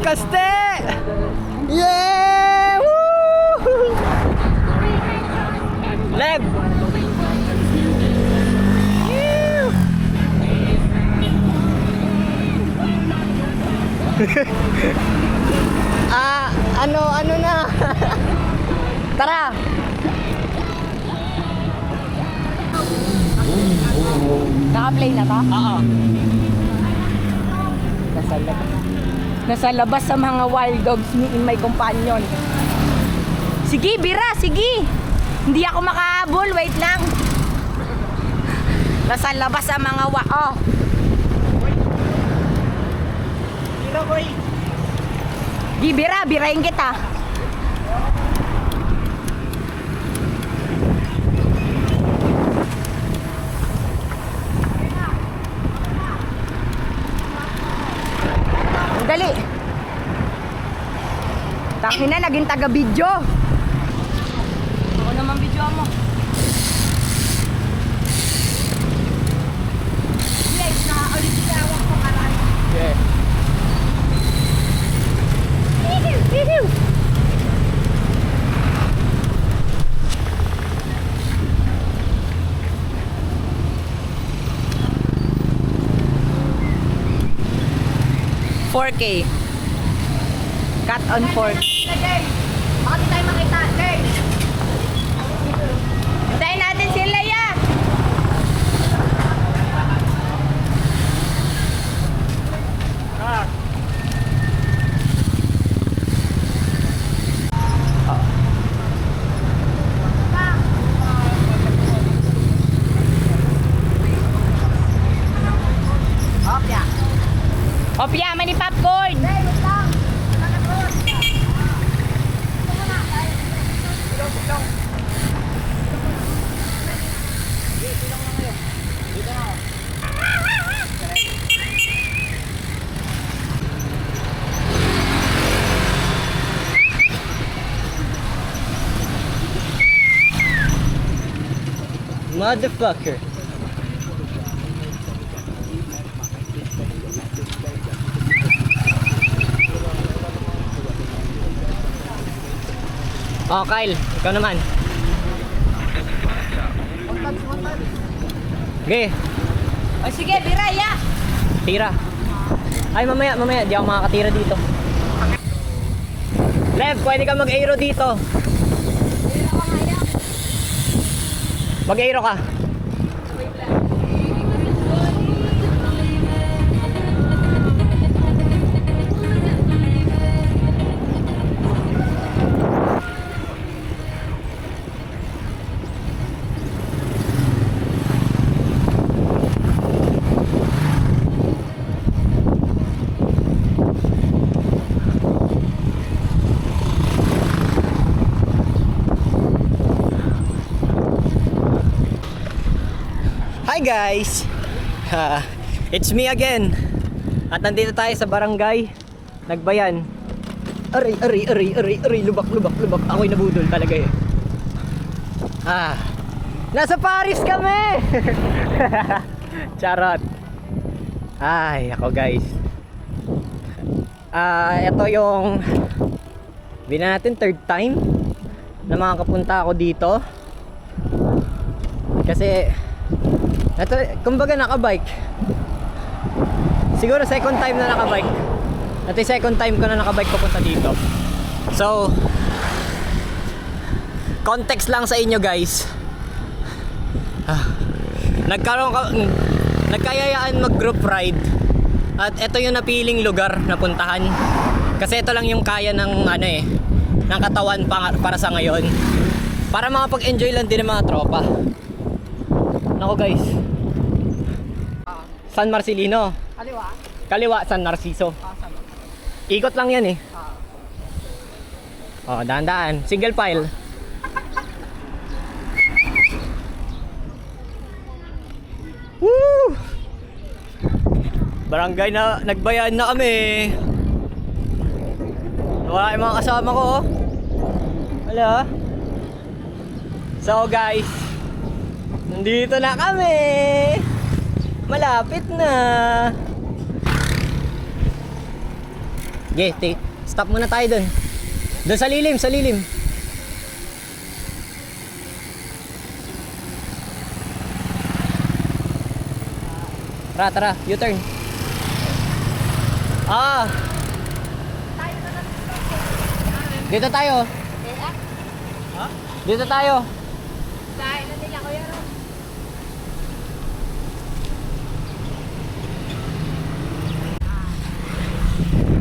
Kaste! Yeah! Woo! Lev! Ano na? Tara! Naka-play na to? Oo. Nasa labas sa mga wild dogs ni in my companion. Sige, Bira, sige. Hindi ako makahabol, wait lang. Nasa labas sa mga oh. Bira, boy. Gi, Bira, birahin kita. Dali. Takin na, naging taga-video. Ako naman video mo. Yes, nakaulit siya ako ko karan. Yeah. Hihiw. 4K. Cut on 4K. Baka di tayo makita. Hintayin natin si Leia. Opya, mani popcorn! Motherfucker. Oh, Kyle, ikaw naman. Okay. O sige, Bira, ya! Tira. Ay, mamaya, di ako makakatira dito. Lev, pwede ka mag-aero dito. Mag-aero ka. Hi guys! It's me again. At nandito tayo sa barangay Nagbayan. Aray, lubak. Ako'y nabudol talaga eh. Nasa Paris kami! Charot. Ay, ako guys. Ito yung natin third time na makakapunta ako dito. Kasi ito, kumbaga nakabike. Siguro second time na nakabike. Ito yung second time ko na nakabike papunta dito. So, context lang sa inyo guys. Nagkayayaan mag group ride. At ito yung napiling lugar na puntahan. Kasi ito lang yung kaya ng ng katawan para sa ngayon. Para makapag-enjoy lang din ng mga tropa. Nako guys. San Marcelino. Kaliwa San Narciso. Ikot lang yan eh. Oh, dahan-dahan. Single file. Woo! Barangay na Nagbayan na kami. Wala yung mga kasama ko. Wala. So guys, nandito na kami. Malapit na. Stop muna tayo dun. Dun sa lilim, sa lilim. Tara, tara, U-turn. Ah! Dito tayo. Dito tayo.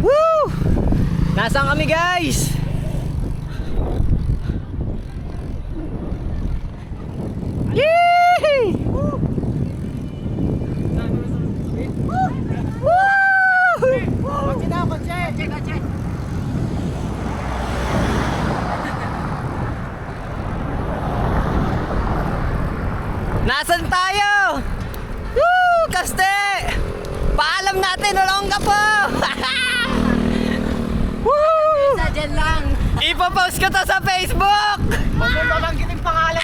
Woo! Nasaan kami, guys? Yee! Woo! Nasaan tayo? Woo! Kaste! Paalam natin, ulong ka po! Woo! Dyan lang. Ipopost ko to sa Facebook! Huwag mo babanggitin pangalan.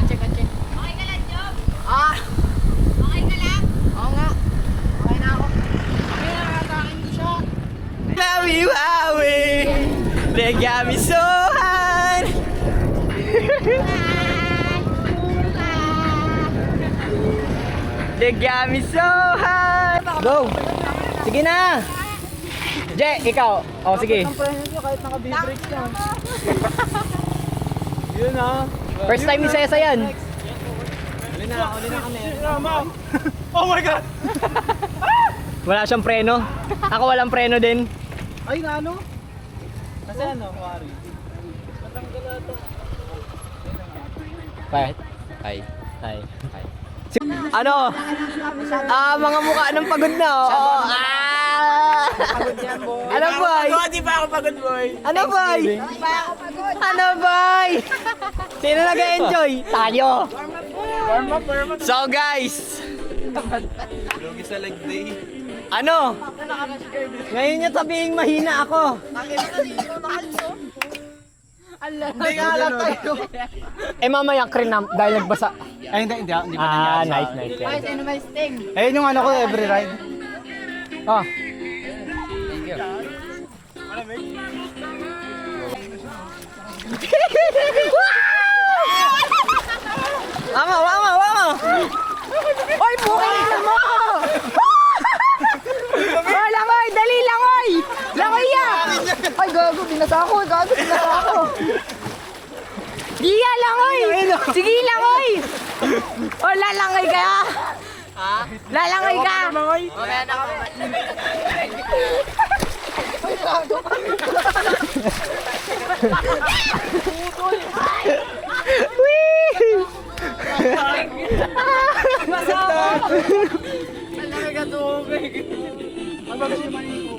Okay ka lang, Job? Ah! Okay ka lang? Oo nga. Okay na ako. Okay na, atakin ko siya. Wowie, wowie! They got me so hot! They got me so hot! Go! Sige na! Je, ikaw. Oh, sige. Ang preno ko kahit naka-B-brakes na. Yun ah. First time ni Cesa yan. Uli na kami. Oh my God! Wala siyang preno. Ako walang preno din. Ay, na ano? Kasi ano, Wari? Matanggal ito. Hi. Hi. Hi. Hi. Ano? Mga mukha ng pagod na. Oh. Pagod yan, boy. Ano, boy? Di pa ako pagod, boy. Ano, boy? Ano, boy? Sino nag-enjoy? Tayo. Warm up. So, guys. Lugi sa leg day. Ano? Ngayon niyo sabihin mahina ako. Hindi nga lang tayo. Mamaya crinam dahil nagbasa. Ay, hindi pa Nice. Yeah. Sino may sting? Ayun yung ano ko, every ride. Oh. Wama. Oy, bukin mo! Oh, langoy! Dali, langoy! Langoy yan! Ay, gago, binasa ako. Giya, langoy! Sige, langoy! Oh, lalangoy ka! Lalangoy ka! Mamaya na kami.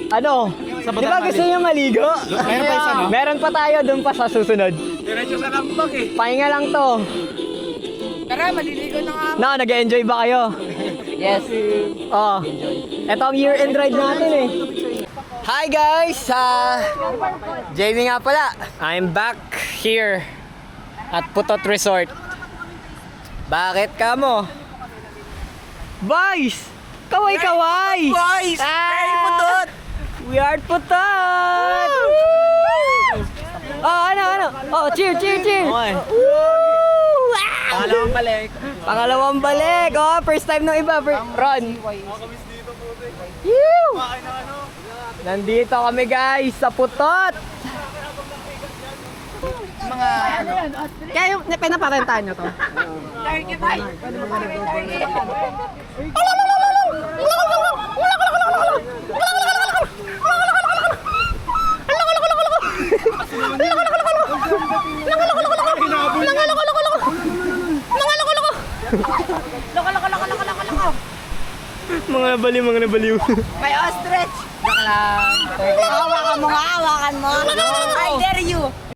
Ano? Di ba gusto niyo maligo? Meron pa isa, no? Meron pa tayo doon pa sa susunod. Diretso sa lambak eh. Pahinga lang to. Tara, maliligo na nga. No, nag-enjoy ba kayo? Yes. Oh. Ito ang year-end ride natin eh. Hi guys! Jamie nga pala. I'm back here at Putot Resort. Bakit ka mo? Boys! Kaway-kaway! Boys! Hey, Putot! We are Putot! Oh, ano? Oh, cheer! Okay. Woo! Pangalawang balik. Pangalawang balik! Oh, first time ng iba. Ron! Yoo! Nandito kami guys sa Putot! Kaya yung pinaparentahan nyo to? 35. Mga nabaliw. May ostrich! Hawakan mo nga, hawakan mo. I dare you!